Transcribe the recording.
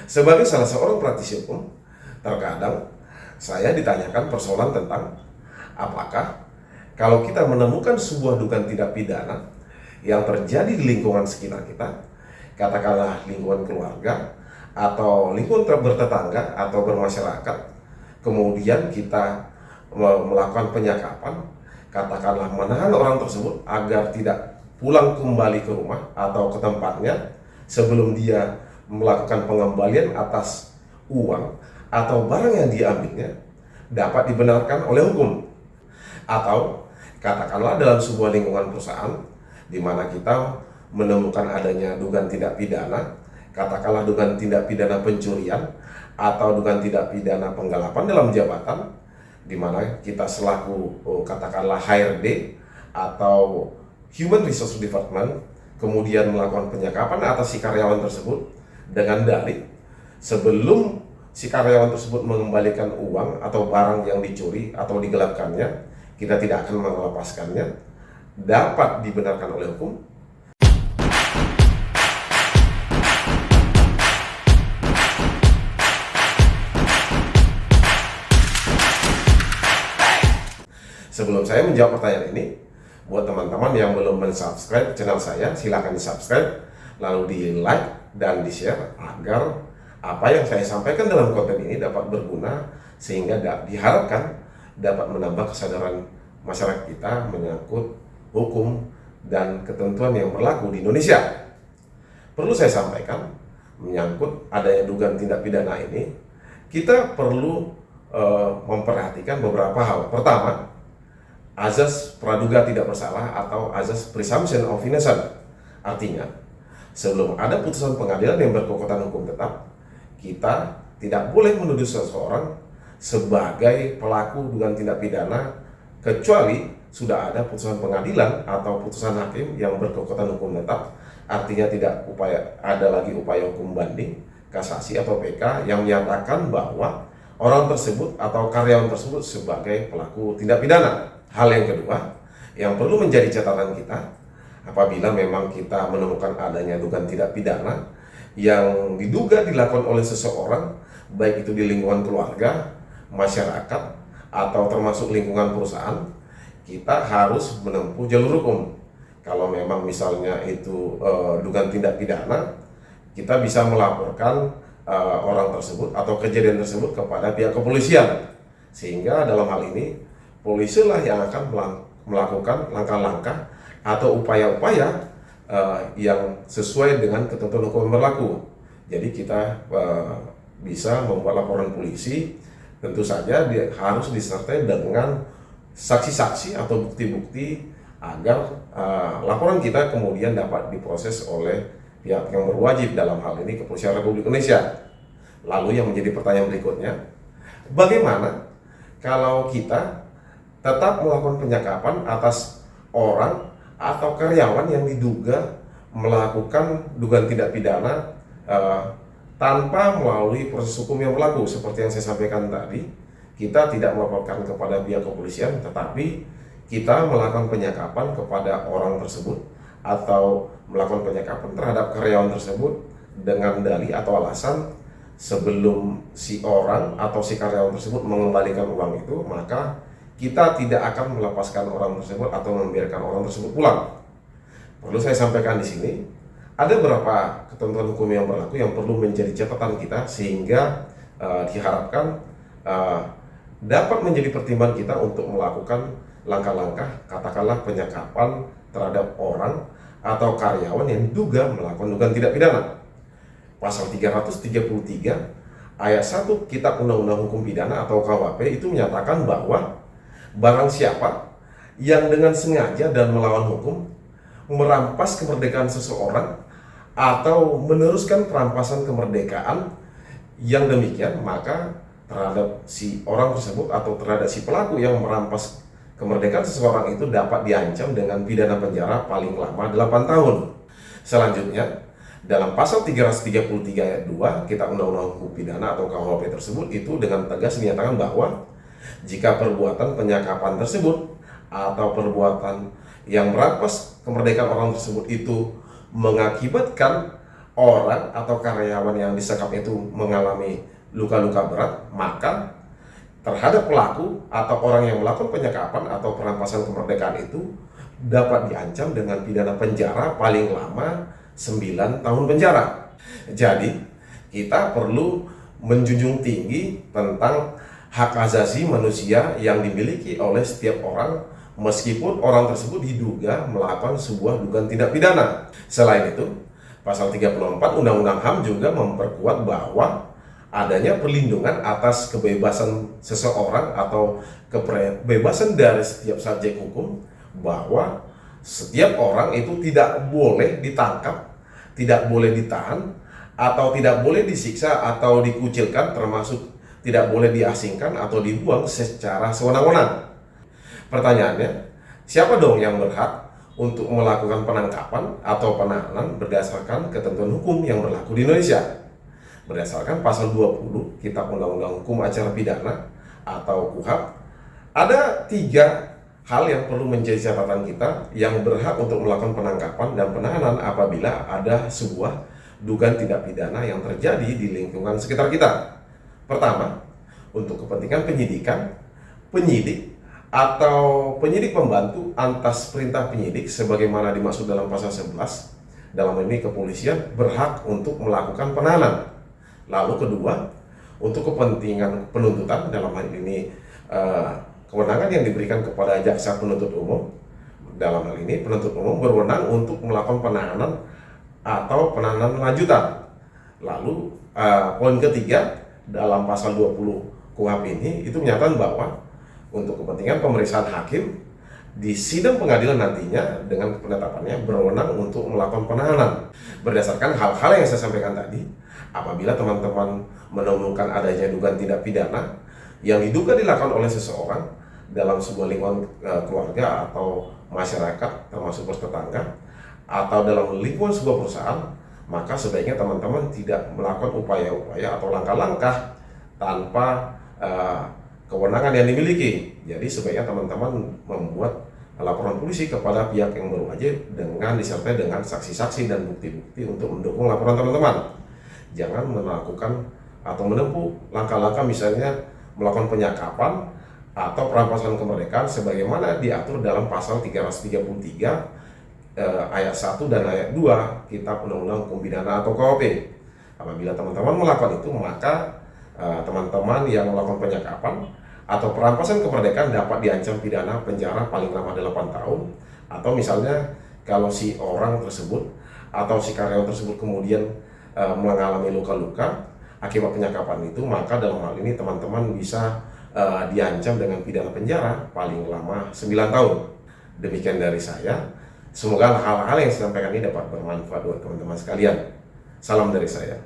Sebagai salah seorang praktisi hukum, terkadang saya ditanyakan persoalan tentang apakah kalau kita menemukan sebuah dugaan tindak pidana yang terjadi di lingkungan sekitar kita, katakanlah lingkungan keluarga atau lingkungan bertetangga atau bermasyarakat, kemudian kita melakukan penyekapan, katakanlah menahan orang tersebut agar tidak pulang kembali ke rumah atau ke tempatnya sebelum dia melakukan pengembalian atas uang atau barang yang diambilnya dapat dibenarkan oleh hukum. Atau katakanlah dalam sebuah lingkungan perusahaan di mana kita menemukan adanya dugaan tindak pidana, katakanlah dugaan tindak pidana pencurian atau dugaan tindak pidana penggelapan dalam jabatan, di mana kita selaku katakanlah HRD atau Human Resource Department kemudian melakukan penyekapan atas si karyawan tersebut dengan dalih sebelum si karyawan tersebut mengembalikan uang atau barang yang dicuri atau digelapkannya, kita tidak akan melepaskannya, dapat dibenarkan oleh hukum. Sebelum saya menjawab pertanyaan ini, buat teman-teman yang belum mensubscribe channel saya, silakan di subscribe, lalu di like dan di share agar apa yang saya sampaikan dalam konten ini dapat berguna sehingga diharapkan dapat menambah kesadaran masyarakat kita menyangkut hukum dan ketentuan yang berlaku di Indonesia. Perlu saya sampaikan menyangkut adanya dugaan tindak pidana ini, kita perlu memperhatikan beberapa hal. Pertama, azas praduga tidak bersalah atau azas presumption of innocence. Artinya, sebelum ada putusan pengadilan yang berkekuatan hukum tetap, kita tidak boleh menuduh seseorang sebagai pelaku dugaan tindak pidana kecuali sudah ada putusan pengadilan atau putusan hakim yang berkekuatan hukum tetap. Artinya tidak ada lagi upaya hukum banding, kasasi atau PK yang menyatakan bahwa orang tersebut atau karyawan tersebut sebagai pelaku tindak pidana. Hal yang kedua yang perlu menjadi catatan kita, apabila memang kita menemukan adanya dugaan tindak pidana yang diduga dilakukan oleh seseorang, baik itu di lingkungan keluarga, masyarakat, atau termasuk lingkungan perusahaan, kita harus menempuh jalur hukum. Kalau memang misalnya itu dugaan tindak pidana, kita bisa melaporkan orang tersebut atau kejadian tersebut kepada pihak kepolisian, sehingga dalam hal ini polisi lah yang akan melakukan langkah-langkah atau upaya-upaya yang sesuai dengan ketentuan hukum yang berlaku. Jadi kita bisa membuat laporan polisi, tentu saja dia harus disertai dengan saksi-saksi atau bukti-bukti agar laporan kita kemudian dapat diproses oleh pihak yang berwajib, dalam hal ini Kepolisian Republik Indonesia. Lalu yang menjadi pertanyaan berikutnya, bagaimana kalau kita tetap melakukan penyekapan atas orang atau karyawan yang diduga melakukan dugaan tindak pidana tanpa melalui proses hukum yang berlaku? Seperti yang saya sampaikan tadi, kita tidak melaporkan kepada pihak kepolisian, tetapi kita melakukan penyekapan kepada orang tersebut atau melakukan penyekapan terhadap karyawan tersebut dengan dalih atau alasan sebelum si orang atau si karyawan tersebut mengembalikan uang itu, maka kita tidak akan melepaskan orang tersebut atau membiarkan orang tersebut pulang. Perlu saya sampaikan di sini, ada beberapa ketentuan hukum yang berlaku yang perlu menjadi catatan kita sehingga diharapkan dapat menjadi pertimbangan kita untuk melakukan langkah-langkah, katakanlah penyekapan terhadap orang atau karyawan yang diduga melakukan dugaan tindak pidana. Pasal 333 ayat 1 Kitab Undang-Undang Hukum Pidana atau KUHP itu menyatakan bahwa barang siapa yang dengan sengaja dan melawan hukum merampas kemerdekaan seseorang atau meneruskan perampasan kemerdekaan yang demikian, maka terhadap si orang tersebut atau terhadap si pelaku yang merampas kemerdekaan seseorang itu dapat diancam dengan pidana penjara paling lama 8 tahun. Selanjutnya, dalam pasal 333 ayat 2 Kitab Undang-Undang Hukum Pidana atau KUHP tersebut itu dengan tegas menyatakan bahwa jika perbuatan penyekapan tersebut atau perbuatan yang merampas kemerdekaan orang tersebut itu mengakibatkan orang atau karyawan yang disekap itu mengalami luka-luka berat, maka terhadap pelaku atau orang yang melakukan penyekapan atau perampasan kemerdekaan itu dapat diancam dengan pidana penjara paling lama 9 tahun penjara. Jadi, kita perlu menjunjung tinggi tentang hak asasi manusia yang dimiliki oleh setiap orang meskipun orang tersebut diduga melakukan sebuah dugaan tindak pidana. Selain itu, pasal 34 Undang-Undang HAM juga memperkuat bahwa adanya perlindungan atas kebebasan seseorang atau kebebasan dari setiap subjek hukum, bahwa setiap orang itu tidak boleh ditangkap, tidak boleh ditahan, atau tidak boleh disiksa atau dikucilkan, termasuk tidak boleh diasingkan atau dibuang secara sewenang-wenang. Pertanyaannya, siapa dong yang berhak untuk melakukan penangkapan atau penahanan berdasarkan ketentuan hukum yang berlaku di Indonesia? Berdasarkan pasal 20 Kitab Undang-Undang Hukum Acara Pidana atau KUHP, ada 3 hal yang perlu menjadi catatan kita yang berhak untuk melakukan penangkapan dan penahanan apabila ada sebuah dugaan tindak pidana yang terjadi di lingkungan sekitar kita. Pertama, untuk kepentingan penyidikan, penyidik atau penyidik pembantu atas perintah penyidik sebagaimana dimaksud dalam pasal 11, dalam ini kepolisian berhak untuk melakukan penahanan. Lalu kedua, untuk kepentingan penuntutan, dalam hal ini kewenangan yang diberikan kepada jaksa penuntut umum, dalam hal ini penuntut umum berwenang untuk melakukan penahanan atau penahanan lanjutan. Lalu poin ketiga, dalam pasal 20 KUHP ini itu menyatakan bahwa untuk kepentingan pemeriksaan hakim di sidang pengadilan nantinya dengan penetapannya berwenang untuk melakukan penahanan. Berdasarkan hal-hal yang saya sampaikan tadi, apabila teman-teman menemukan adanya dugaan tindak pidana yang diduga dilakukan oleh seseorang dalam sebuah lingkungan keluarga atau masyarakat termasuk bertetangga atau dalam lingkungan sebuah perusahaan, maka sebaiknya teman-teman tidak melakukan upaya-upaya atau langkah-langkah tanpa kewenangan yang dimiliki. Jadi sebaiknya teman-teman membuat laporan polisi kepada pihak yang berwajib dengan disertai dengan saksi-saksi dan bukti-bukti untuk mendukung laporan teman-teman. Jangan melakukan atau menempuh langkah-langkah misalnya melakukan penyekapan atau perampasan kemerdekaan sebagaimana diatur dalam pasal 333 ayat 1 dan ayat 2 Kitab Undang-Undang Hukum Pidana atau KUHP. Apabila teman-teman melakukan itu, maka teman-teman yang melakukan penyekapan atau perampasan kemerdekaan dapat diancam pidana penjara paling lama 8 tahun, atau misalnya kalau si orang tersebut atau si karyawan tersebut kemudian mengalami luka-luka akibat penyekapan itu, maka dalam hal ini teman-teman bisa diancam dengan pidana penjara paling lama 9 tahun. Demikian dari saya. Semoga hal-hal yang saya sampaikan ini dapat bermanfaat buat teman-teman sekalian. Salam dari saya.